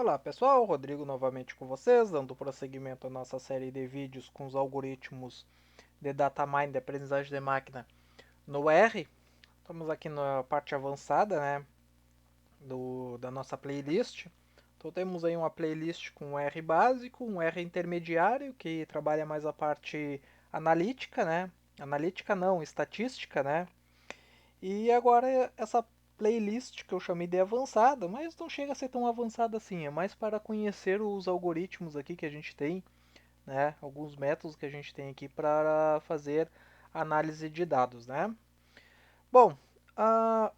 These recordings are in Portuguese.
Olá pessoal, Rodrigo novamente com vocês, dando prosseguimento à nossa série de vídeos com os algoritmos de data mining de aprendizagem de máquina no R. Estamos aqui na parte avançada, né, da nossa playlist. Então temos aí uma playlist com um R básico, um R intermediário, que trabalha mais a parte analítica, né, analítica não, estatística, né, e agora essa playlist que eu chamei de avançada, mas não chega a ser tão avançada assim, é mais para conhecer os algoritmos aqui que a gente tem, né? Alguns métodos que a gente tem aqui para fazer análise de dados, né? Bom,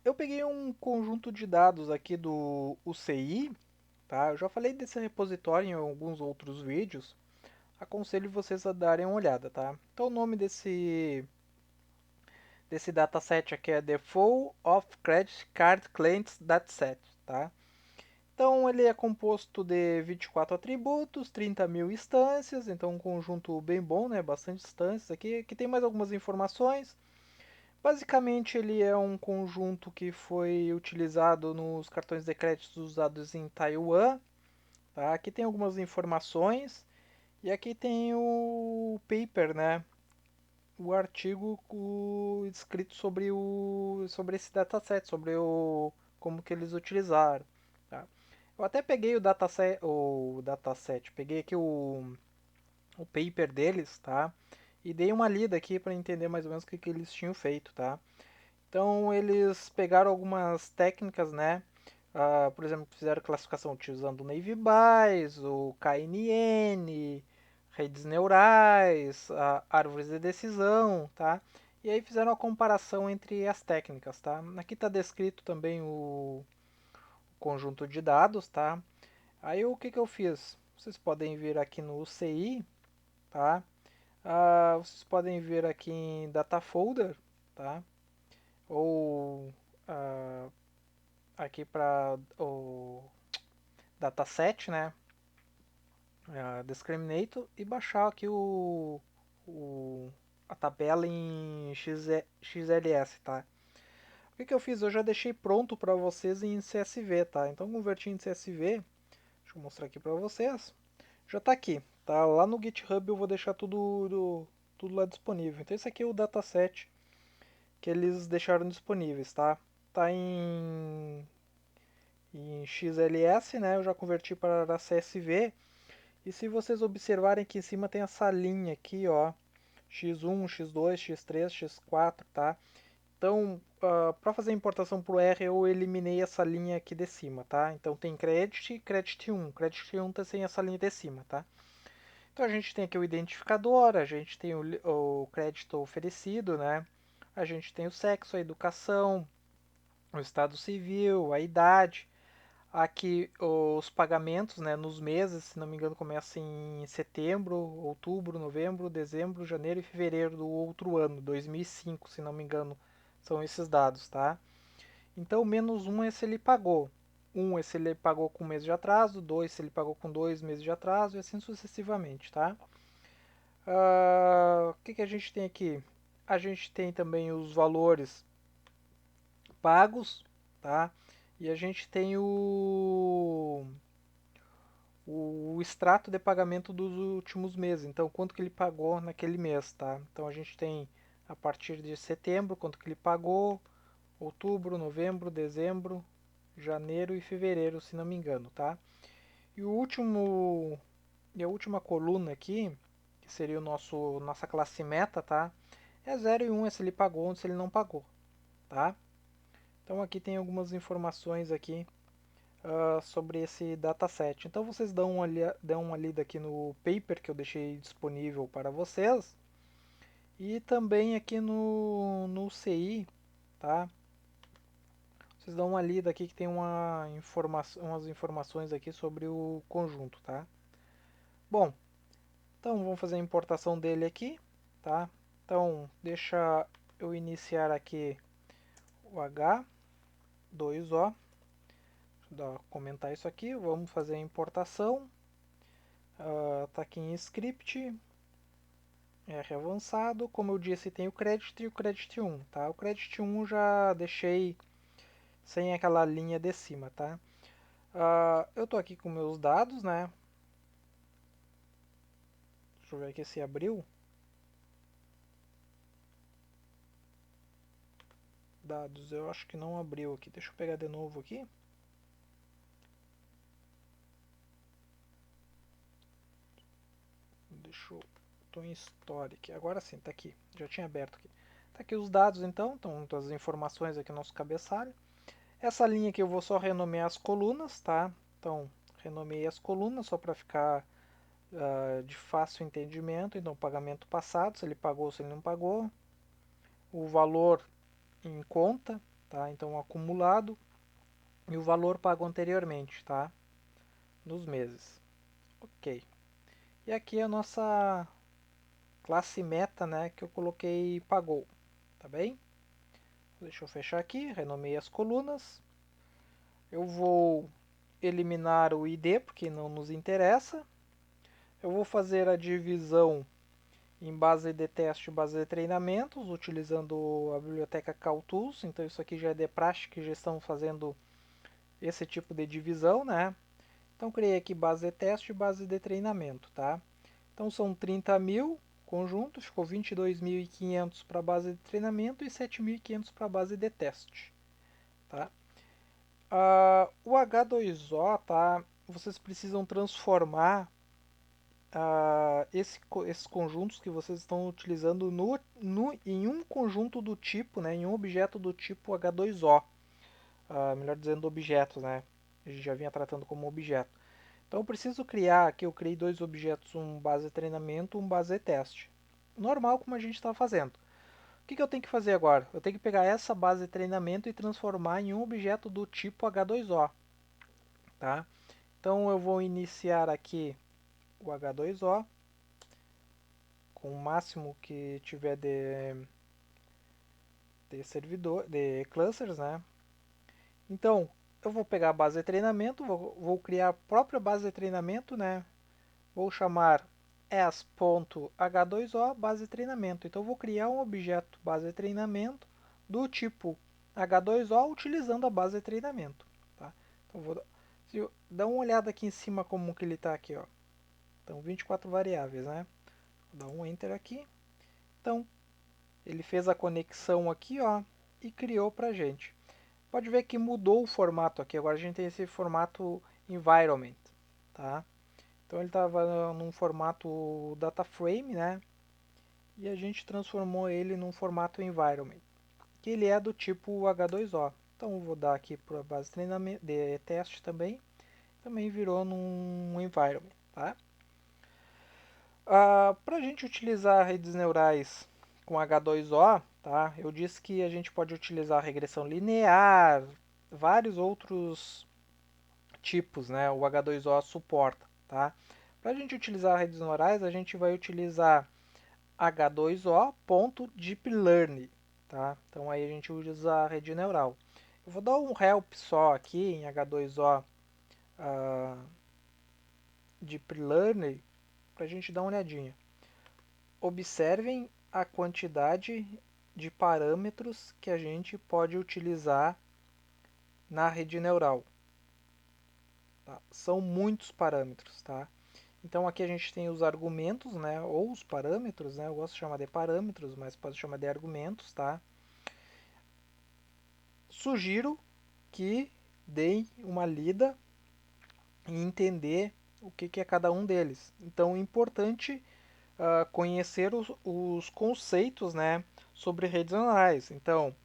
eu peguei um conjunto de dados aqui do UCI, tá? Eu já falei desse repositório em alguns outros vídeos. Aconselho vocês a darem uma olhada, tá? Então o nome desse dataset aqui é The Full of Credit Card Claims Dataset, tá? Então ele é composto de 24 atributos, 30 mil instâncias, então um conjunto bem bom, né? Bastante instâncias aqui. Aqui tem mais algumas informações. Basicamente ele é um conjunto que foi utilizado nos cartões de crédito usados em Taiwan, tá? Aqui tem algumas informações e aqui tem o paper, né? O artigo escrito sobre esse dataset, como que eles utilizaram. Tá? Eu até peguei o dataset, peguei aqui o paper deles, tá? E dei uma lida aqui para entender mais ou menos o que eles tinham feito, tá? Então eles pegaram algumas técnicas, né? Por exemplo, fizeram classificação utilizando o Naive Bayes, o KNN, redes neurais, árvores de decisão, tá? E aí fizeram a comparação entre as técnicas, tá? Aqui está descrito também o conjunto de dados, tá? Aí o que eu fiz? Vocês podem ver aqui no UCI, tá? Vocês podem ver aqui em Data Folder, tá? Ou ah, aqui para o dataset, né? Discriminator e baixar aqui o, a tabela em XLS, tá? O que eu fiz? Eu já deixei pronto para vocês em CSV, tá? Então converti em CSV, deixa eu mostrar aqui para vocês. Já está aqui, tá? Lá no GitHub eu vou deixar tudo lá disponível. Então esse aqui é o dataset que eles deixaram disponíveis, tá? Tá em XLS, né? Eu já converti para CSV. E se vocês observarem aqui em cima tem essa linha aqui, ó, X1, X2, X3, X4, tá? Então, para fazer a importação para o R, eu eliminei essa linha aqui de cima, tá? Então tem credit, credit 1. Credit 1 tá sem essa linha de cima, tá? Então a gente tem aqui o identificador, a gente tem o crédito oferecido, né? A gente tem o sexo, a educação, o estado civil, a idade. Aqui os pagamentos, né, nos meses, se não me engano, começa em setembro, outubro, novembro, dezembro, janeiro e fevereiro do outro ano, 2005, se não me engano, são esses dados, tá? Então, menos um é se ele pagou. Um é se ele pagou com um mês de atraso, dois se ele pagou com 2 meses de atraso e assim sucessivamente, tá? O que a gente tem aqui? A gente tem também os valores pagos, tá? E a gente tem o extrato de pagamento dos últimos meses. Então, quanto que ele pagou naquele mês, tá? Então, a gente tem a partir de setembro, quanto que ele pagou, outubro, novembro, dezembro, janeiro e fevereiro, se não me engano, tá? E a última coluna aqui, que seria nossa classe meta, tá? É 0 e 1 é se ele pagou ou se ele não pagou, tá? Então aqui tem algumas informações aqui sobre esse dataset. Então vocês dão uma lida aqui no paper que eu deixei disponível para vocês e também aqui no CI, tá? Vocês dão uma lida aqui que tem umas informações aqui sobre o conjunto, tá? Bom, então vamos fazer a importação dele aqui, tá? Então deixa eu iniciar aqui o H2O, comentar isso aqui, vamos fazer a importação. Tá aqui em script, R avançado, como eu disse tem o credit e o credit 1, tá? O credit 1 já deixei sem aquela linha de cima, tá? Eu estou aqui com meus dados, né? Deixa eu ver aqui se abriu. Dados, eu acho que não abriu aqui. Deixa eu pegar de novo aqui. Deixa eu... Estou em Historic. Agora sim, tá aqui. Já tinha aberto aqui. Tá aqui os dados então, estão as informações aqui no nosso cabeçalho. Essa linha aqui eu vou só renomear as colunas, tá? Então, renomeei as colunas só para ficar de fácil entendimento. Então, pagamento passado, se ele pagou, se ele não pagou. O valor em conta, tá? Então, acumulado. E o valor pago anteriormente, tá? Nos meses. Ok. E aqui a nossa classe meta, né? Que eu coloquei pagou, tá bem? Deixa eu fechar aqui, renomei as colunas. Eu vou eliminar o ID, porque não nos interessa. Eu vou fazer a divisão em base de teste e base de treinamentos, utilizando a biblioteca CalTools. Então isso aqui já é de praxe, que já estão fazendo esse tipo de divisão, né? Então criei aqui base de teste e base de treinamento, tá? Então são 30.000 conjunto, ficou 22.500 para a base de treinamento e 7.500 para a base de teste, tá? O H2O, tá? Vocês precisam transformar esses conjuntos que vocês estão utilizando em um conjunto do tipo, né, em um objeto do tipo H2O. Melhor dizendo, objetos, né? A gente já vinha tratando como objeto. Então eu preciso criar, aqui eu criei dois objetos, um base de treinamento, um base de teste. Normal, como a gente está fazendo. O que eu tenho que fazer agora? Eu tenho que pegar essa base de treinamento e transformar em um objeto do tipo H2O. Tá? Então eu vou iniciar aqui o H2O com o máximo que tiver de servidor, de clusters, né? Então eu vou pegar a base de treinamento, vou criar a própria base de treinamento, né? Vou chamar as.h2o base de treinamento. Então eu vou criar um objeto base de treinamento do tipo H2O utilizando a base de treinamento. Tá? Então vou dar uma olhada aqui em cima como que ele está aqui, ó. Então 24 variáveis, né? Vou dar um enter aqui. Então ele fez a conexão aqui, ó, e criou pra gente. Pode ver que mudou o formato aqui. Agora a gente tem esse formato environment, tá? Então ele estava num formato data frame, né? E a gente transformou ele num formato environment, que ele é do tipo H2O. Então eu vou dar aqui para a base de treinamento de teste também. Também virou num environment, tá? Para a gente utilizar redes neurais com H2O, tá? Eu disse que a gente pode utilizar regressão linear, vários outros tipos, né? O H2O suporta, tá? Para a gente utilizar redes neurais, a gente vai utilizar H2O.deeplearning, tá? Então aí a gente usa a rede neural. Eu vou dar um help só aqui em H2O Deep Learning para a gente dar uma olhadinha. Observem a quantidade de parâmetros que a gente pode utilizar na rede neural. Tá? São muitos parâmetros, tá? Então aqui a gente tem os argumentos, né, ou os parâmetros, né? Eu gosto de chamar de parâmetros, mas pode chamar de argumentos, tá? Sugiro que deem uma lida e entender o que é cada um deles. Então é importante conhecer os conceitos, né, sobre redes neurais. Então,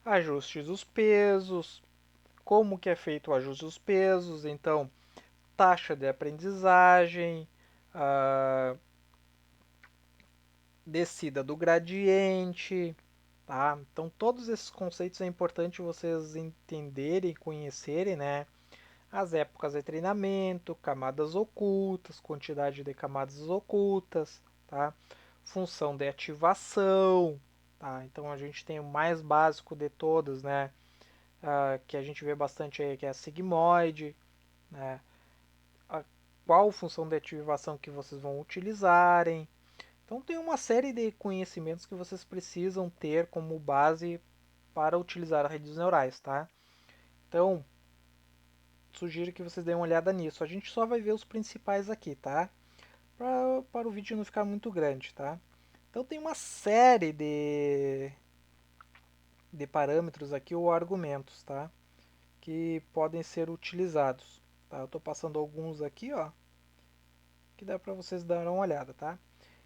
ajustes dos pesos, como que é feito o ajuste dos pesos, então taxa de aprendizagem, a descida do gradiente, tá? Então todos esses conceitos é importante vocês entenderem, conhecerem, né? As épocas de treinamento, camadas ocultas, quantidade de camadas ocultas, tá? Função de ativação, tá? Então a gente tem o mais básico de todos, né? Que a gente vê bastante aí, que é a sigmoide, né? A, qual função de ativação que vocês vão utilizarem. Então tem uma série de conhecimentos que vocês precisam ter como base para utilizar redes neurais, tá? Então sugiro que vocês deem uma olhada nisso. A gente só vai ver os principais aqui, tá? Para o vídeo não ficar muito grande, tá? Então tem uma série de parâmetros aqui ou argumentos, tá? Que podem ser utilizados, tá? Eu estou passando alguns aqui, ó, que dá para vocês darem uma olhada, tá?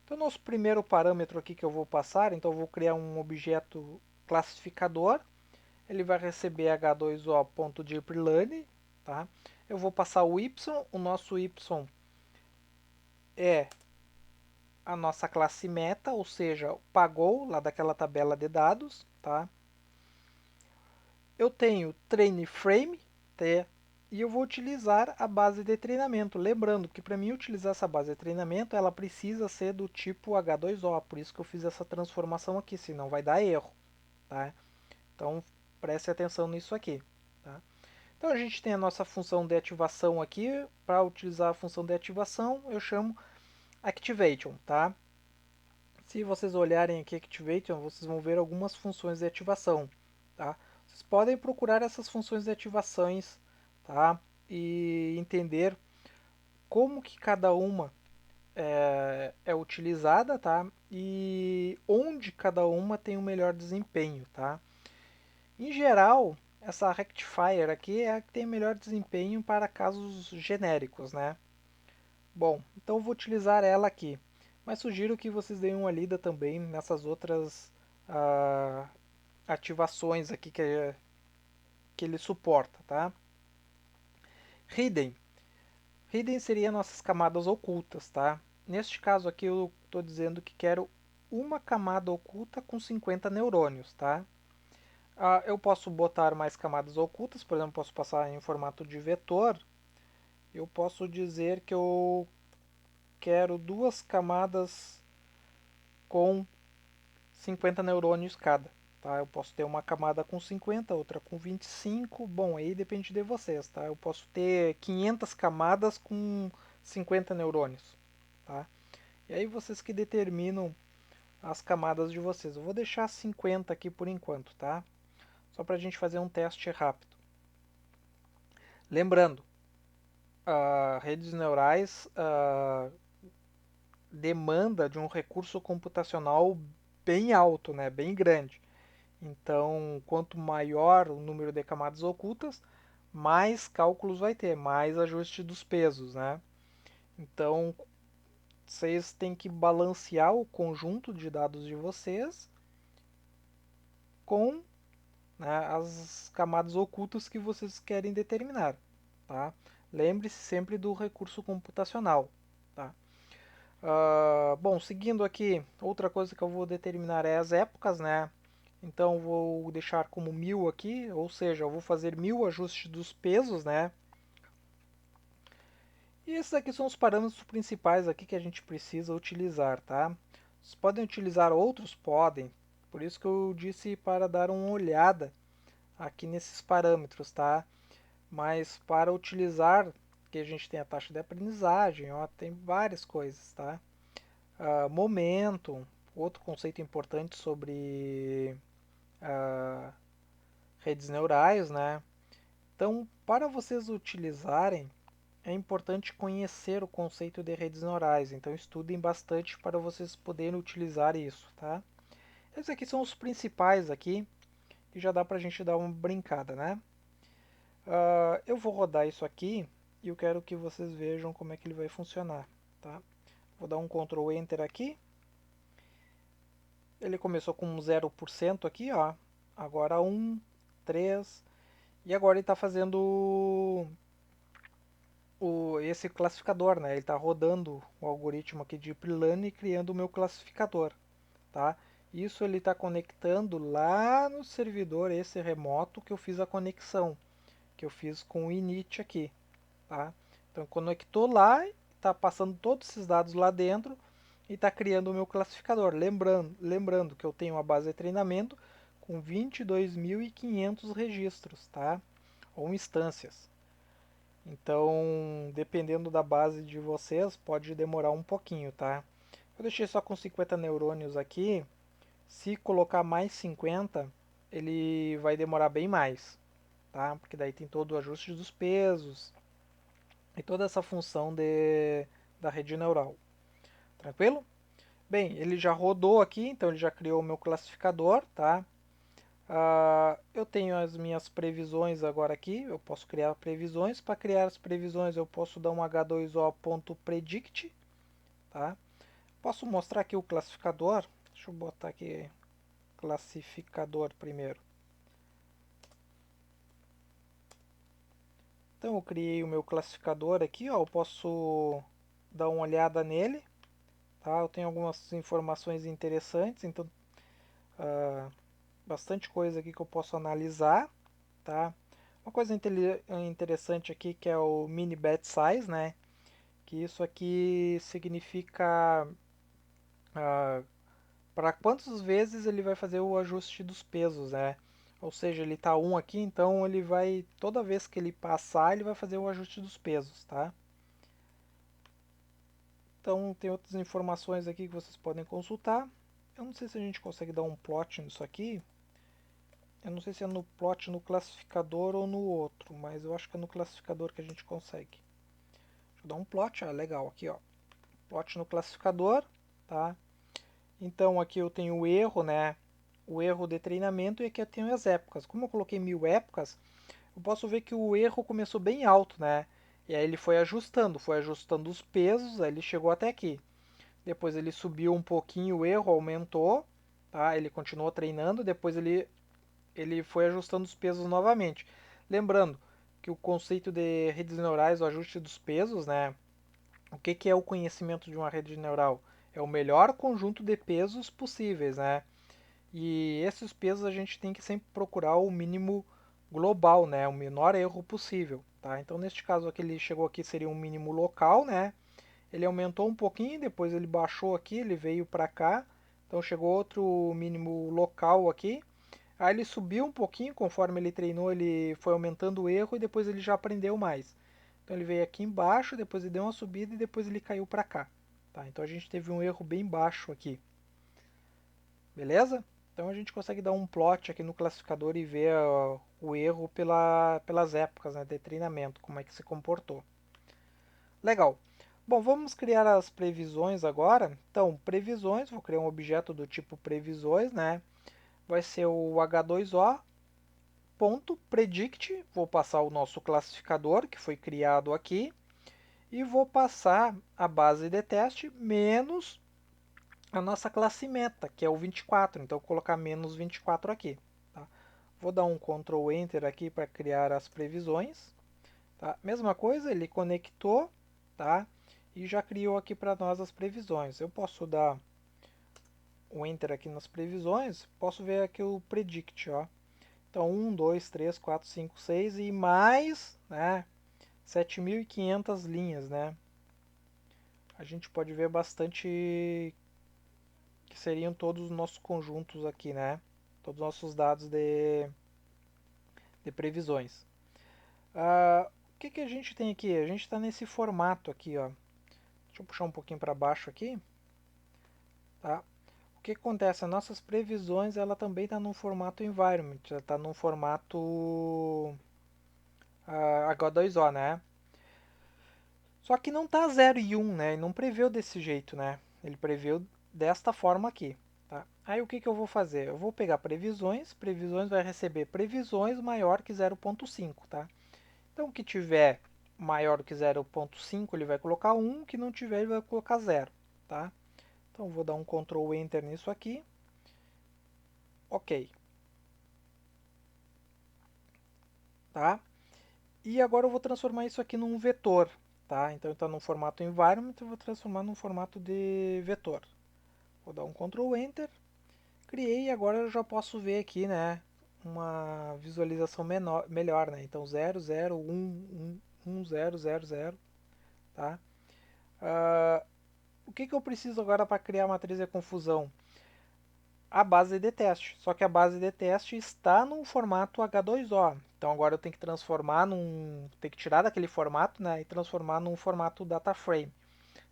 Então nosso primeiro parâmetro aqui que eu vou passar, então eu vou criar um objeto classificador. Ele vai receber h2o.jplearn, tá? Eu vou passar o y, o nosso y é a nossa classe meta, ou seja, pagou lá daquela tabela de dados, tá? Eu tenho train frame, tá? E eu vou utilizar a base de treinamento. Lembrando que para mim utilizar essa base de treinamento, ela precisa ser do tipo H2O, por isso que eu fiz essa transformação aqui, senão vai dar erro, tá? Então preste atenção nisso aqui, tá? Então a gente tem a nossa função de ativação aqui. Para utilizar a função de ativação, eu chamo Activation, tá? Se vocês olharem aqui Activation, vocês vão ver algumas funções de ativação, tá? Vocês podem procurar essas funções de ativações, tá? E entender como que cada uma é utilizada, tá? E onde cada uma tem o melhor desempenho, tá? Em geral, essa rectifier aqui é a que tem melhor desempenho para casos genéricos, né? Bom, então eu vou utilizar ela aqui, mas sugiro que vocês deem uma lida também nessas outras ah, ativações aqui que ele suporta, tá? Hidden. Hidden seria nossas camadas ocultas, tá? Neste caso aqui eu estou dizendo que quero uma camada oculta com 50 neurônios, tá? Eu posso botar mais camadas ocultas, por exemplo, posso passar em formato de vetor. Eu posso dizer que eu quero duas camadas com 50 neurônios cada. Tá? Eu posso ter uma camada com 50, outra com 25. Bom, aí depende de vocês. Tá? Eu posso ter 500 camadas com 50 neurônios. Tá? E aí vocês que determinam as camadas de vocês. Eu vou deixar 50 aqui por enquanto, tá? Só para a gente fazer um teste rápido. Lembrando, redes neurais demanda de um recurso computacional bem alto, né? Bem grande. Então, quanto maior o número de camadas ocultas, mais cálculos vai ter, mais ajuste dos pesos, né? Então, vocês têm que balancear o conjunto de dados de vocês com, né, as camadas ocultas que vocês querem determinar, tá? Lembre-se sempre do recurso computacional, tá? Bom, seguindo aqui, outra coisa que eu vou determinar é as épocas, né? Então vou deixar como 1000 aqui, ou seja, eu vou fazer 1000 ajustes dos pesos, né? E esses aqui são os parâmetros principais aqui que a gente precisa utilizar, tá? Vocês podem utilizar outros? Podem. Por isso que eu disse para dar uma olhada aqui nesses parâmetros, tá? Mas para utilizar, que a gente tem a taxa de aprendizagem, ó, tem várias coisas, tá? Momento, outro conceito importante sobre redes neurais, né? Então, para vocês utilizarem, é importante conhecer o conceito de redes neurais. Então, estudem bastante para vocês poderem utilizar isso, tá? Esses aqui são os principais aqui, e já dá para a gente dar uma brincada, né? Eu vou rodar isso aqui e eu quero que vocês vejam como é que ele vai funcionar, tá? Vou dar um Ctrl Enter aqui. Ele começou com 0% aqui, ó. Agora 1, 3. E agora ele está fazendo esse classificador, né? Ele está rodando o algoritmo aqui de Deep Learning e criando o meu classificador, tá? Isso ele está conectando lá no servidor esse remoto que eu fiz a conexão, que eu fiz com o init aqui, tá? Então conectou lá, está passando todos esses dados lá dentro e está criando o meu classificador. Lembrando que eu tenho uma base de treinamento com 22.500 registros, tá? Ou instâncias. Então, dependendo da base de vocês, pode demorar um pouquinho, tá? Eu deixei só com 50 neurônios aqui. Se colocar mais 50, ele vai demorar bem mais, tá? Porque daí tem todo o ajuste dos pesos e toda essa função da rede neural. Tranquilo? Bem, ele já rodou aqui, então ele já criou o meu classificador, tá? Eu tenho as minhas previsões agora aqui, eu posso criar previsões. Para criar as previsões eu posso dar um h2o.predict, tá? Posso mostrar aqui o classificador, deixa eu botar aqui classificador primeiro. Então eu criei o meu classificador aqui, ó, eu posso dar uma olhada nele, tá? Eu tenho algumas informações interessantes, então bastante coisa aqui que eu posso analisar, tá? Uma coisa interessante aqui que é o mini batch size, né? Que isso aqui significa para quantas vezes ele vai fazer o ajuste dos pesos, né? Ou seja, ele está 1 aqui, então ele vai, toda vez que ele passar, ele vai fazer o ajuste dos pesos, tá? Então tem outras informações aqui que vocês podem consultar. Eu não sei se a gente consegue dar um plot nisso aqui. Eu não sei se é no plot no classificador ou no outro, mas eu acho que é no classificador que a gente consegue. Deixa eu dar um plot, legal, aqui ó. Plot no classificador, tá? Então aqui eu tenho o erro, né? O erro de treinamento e aqui eu tenho as épocas. Como eu coloquei 1000 épocas, eu posso ver que o erro começou bem alto, né? E aí ele foi ajustando os pesos, aí ele chegou até aqui. Depois ele subiu um pouquinho o erro, aumentou, tá? Ele continuou treinando, depois ele foi ajustando os pesos novamente. Lembrando que o conceito de redes neurais, o ajuste dos pesos, né? O que é o conhecimento de uma rede neural? É o melhor conjunto de pesos possíveis, né? E esses pesos a gente tem que sempre procurar o mínimo global, né? O menor erro possível, tá? Então neste caso aqui ele chegou aqui seria um mínimo local, né? Ele aumentou um pouquinho, depois ele baixou aqui, ele veio para cá, então chegou outro mínimo local aqui. Aí ele subiu um pouquinho, conforme ele treinou, ele foi aumentando o erro e depois ele já aprendeu mais. Então ele veio aqui embaixo, depois ele deu uma subida e depois ele caiu para cá. Tá? Então a gente teve um erro bem baixo aqui. Beleza? Então a gente consegue dar um plot aqui no classificador e ver o erro pelas épocas, né, de treinamento, como é que se comportou. Legal. Bom, vamos criar as previsões agora. Então, previsões, vou criar um objeto do tipo previsões, né? Vai ser o h2o.predict, vou passar o nosso classificador que foi criado aqui e vou passar a base de teste menos a nossa classe meta, que é o 24. Então, vou colocar menos 24 aqui. Tá? Vou dar um Ctrl Enter aqui para criar as previsões. Tá? Mesma coisa, ele conectou, tá? E já criou aqui para nós as previsões. Eu posso dar um Enter aqui nas previsões, posso ver aqui o Predict, ó. Então, 1, 2, 3, 4, 5, 6 e mais, né, 7.500 linhas, né? A gente pode ver bastante que seriam todos os nossos conjuntos aqui, né? Todos os nossos dados de previsões. O que a gente tem aqui? A gente está nesse formato aqui, ó. Deixa eu puxar um pouquinho para baixo aqui, tá? O que acontece? As nossas previsões, ela também está num formato environment, ela está num formato H2O, né? Só que não está 0 e 1, né? Ele não preveu desse jeito, né? Ele preveu desta forma aqui, tá? Aí o que eu vou fazer? Eu vou pegar previsões, previsões vai receber previsões maior que 0.5, tá? Então, o que tiver maior que 0.5 ele vai colocar 1, que não tiver ele vai colocar 0, tá? Então, vou dar um Ctrl Enter nisso aqui. Ok. Tá? E agora eu vou transformar isso aqui num vetor, tá? Então está no formato environment, eu vou transformar num formato de vetor. Vou dar um Ctrl Enter, criei e agora eu já posso ver aqui, né, uma visualização melhor, né? Então 0, 0, 1, 1, 1, 0, 0, 0, tá? O que eu preciso agora para criar a matriz de confusão? A base de teste. Só que a base de teste está num formato H2O. Então agora eu tenho que transformar tem que tirar daquele formato, né, e transformar num formato data frame.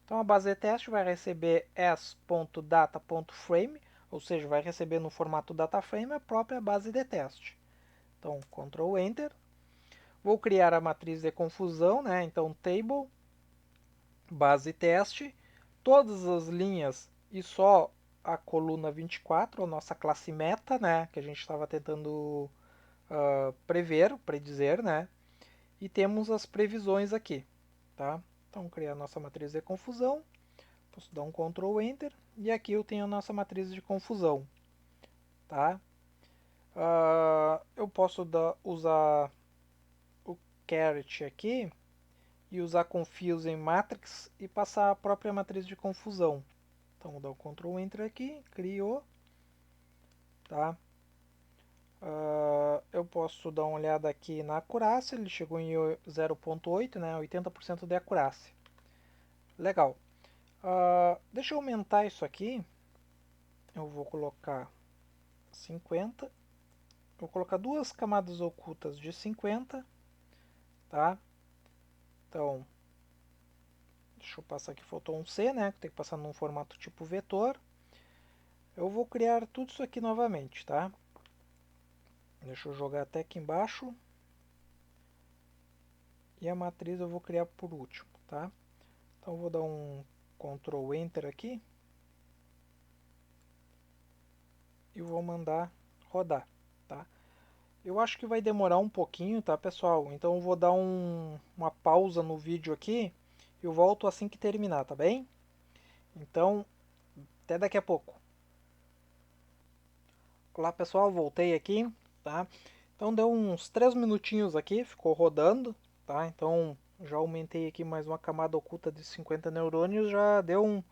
Então a base de teste vai receber s.data.frame, ou seja, vai receber no formato data frame a própria base de teste. Então Ctrl Enter. Vou criar a matriz de confusão, né? Então, table, base teste, todas as linhas e só a coluna 24, a nossa classe meta, né? Que a gente estava tentando predizer, né? E temos as previsões aqui, tá? Então, criar a nossa matriz de confusão, posso dar um Ctrl Enter, e aqui eu tenho a nossa matriz de confusão, tá? Eu posso usar o caret aqui e usar confuse matrix e passar a própria matriz de confusão. Então, vou dar o Ctrl Enter aqui, criou, tá? Eu posso dar uma olhada aqui na acurácia, ele chegou em 0.8, né? 80% de acurácia. Legal. Deixa eu aumentar isso aqui. Eu vou colocar 50. Vou colocar duas camadas ocultas de 50, tá? Então, deixa eu passar aqui, faltou um C, né? Tem que passar num formato tipo vetor. Eu vou criar tudo isso aqui novamente, tá? Deixa eu jogar até aqui embaixo. E a matriz eu vou criar por último, tá? Então, eu vou dar um Ctrl Enter aqui. E vou mandar rodar, tá? Eu acho que vai demorar um pouquinho, tá, pessoal? Então eu vou dar uma pausa no vídeo aqui. Eu volto assim que terminar, tá bem? Então, até daqui a pouco. Olá, pessoal, voltei aqui, tá? Então deu uns 3 minutinhos aqui, ficou rodando, tá? Então já aumentei aqui mais uma camada oculta de 50 neurônios, já deu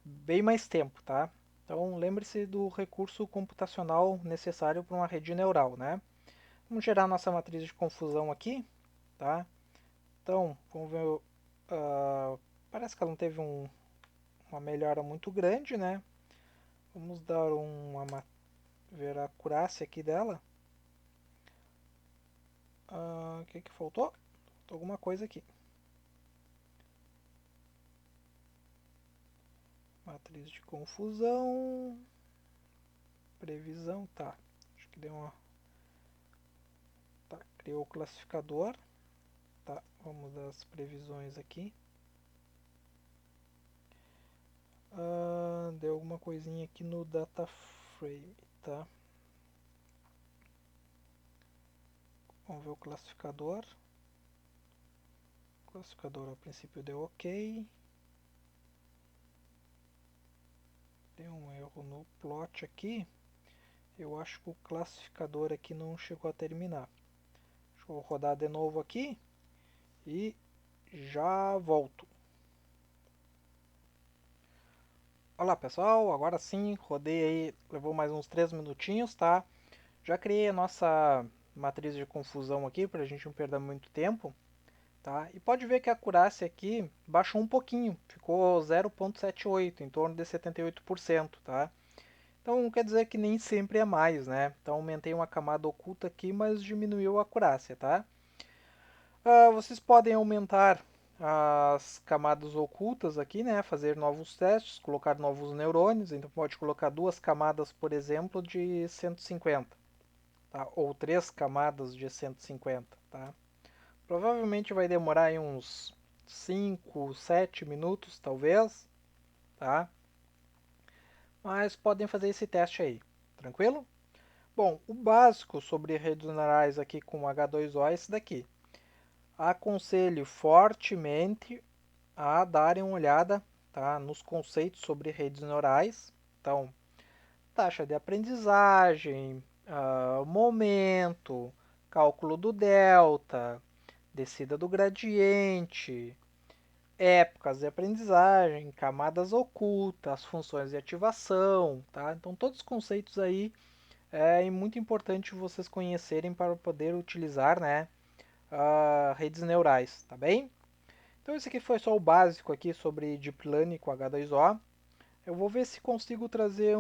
bem mais tempo, tá? Então lembre-se do recurso computacional necessário para uma rede neural, né? Vamos gerar nossa matriz de confusão aqui, tá? Então, vamos ver, parece que ela não teve uma melhora muito grande, né? Vamos dar ver a acurácia aqui dela. O que faltou? Faltou alguma coisa aqui. Matriz de confusão. Previsão, tá. Acho que deu uma... Tá, criou o classificador. Tá, vamos dar as previsões aqui. Deu alguma coisinha aqui no data frame, tá? Vamos ver o classificador. O classificador a princípio deu ok. Deu um erro no plot aqui. Eu acho que o classificador aqui não chegou a terminar. Deixa eu rodar de novo aqui e já volto. Olá pessoal, agora sim, rodei aí, levou mais uns 3 minutinhos, tá? Já criei a nossa matriz de confusão aqui para a gente não perder muito tempo, tá? E pode ver que a acurácia aqui baixou um pouquinho, ficou 0.78, em torno de 78%, tá? Então quer dizer que nem sempre é mais, né? Então aumentei uma camada oculta aqui, mas diminuiu a acurácia, tá? Vocês podem aumentar as camadas ocultas aqui, né? Fazer novos testes, colocar novos neurônios. Então pode colocar duas camadas, por exemplo, de 150, tá? Ou três camadas de 150, tá? Provavelmente vai demorar aí uns 5, 7 minutos, talvez, tá? Mas podem fazer esse teste aí, tranquilo? Bom, o básico sobre redes neurais aqui com H2O é esse daqui. Aconselho fortemente a darem uma olhada, tá, nos conceitos sobre redes neurais. Então, taxa de aprendizagem, momento, cálculo do delta, descida do gradiente, épocas de aprendizagem, camadas ocultas, funções de ativação, tá? Então, todos os conceitos aí é muito importante vocês conhecerem para poder utilizar, né, redes neurais, tá bem? Então esse aqui foi só o básico aqui sobre Deep Learning com H2O. Eu vou ver se consigo trazer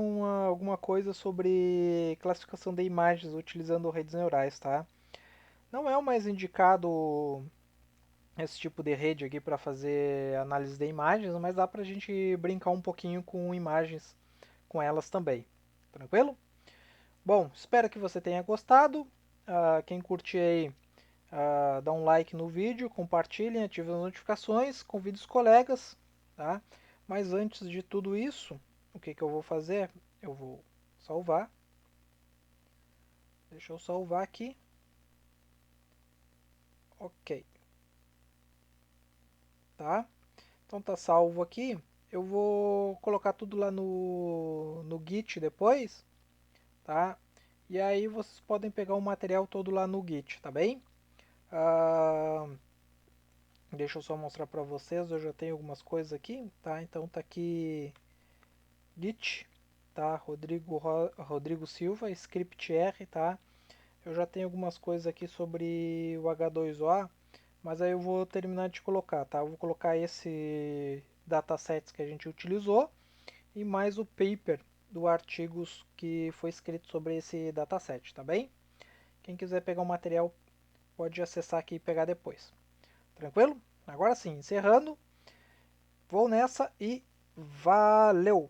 alguma coisa sobre classificação de imagens utilizando redes neurais, tá? Não é o mais indicado esse tipo de rede aqui para fazer análise de imagens, mas dá para a gente brincar um pouquinho com imagens com elas também. Tranquilo? Bom, espero que você tenha gostado. Quem curtir aí, dá um like no vídeo, compartilhem, ativem as notificações, convidem os colegas, tá? Mas antes de tudo isso, o que eu vou fazer? Eu vou salvar. Deixa eu salvar aqui. Ok, tá? Então tá salvo aqui. Eu vou colocar tudo lá no Git depois, tá? E aí vocês podem pegar o material todo lá no Git, tá bem? Ah, deixa eu só mostrar para vocês, eu já tenho algumas coisas aqui, tá? Então tá aqui Git, tá? Rodrigo Silva, script R, tá? Eu já tenho algumas coisas aqui sobre o H2O, mas aí eu vou terminar de colocar, tá? Eu vou colocar esse datasets que a gente utilizou e mais o paper do artigos que foi escrito sobre esse dataset, tá bem? Quem quiser pegar o material pode acessar aqui e pegar depois. Tranquilo? Agora sim, encerrando, vou nessa e valeu!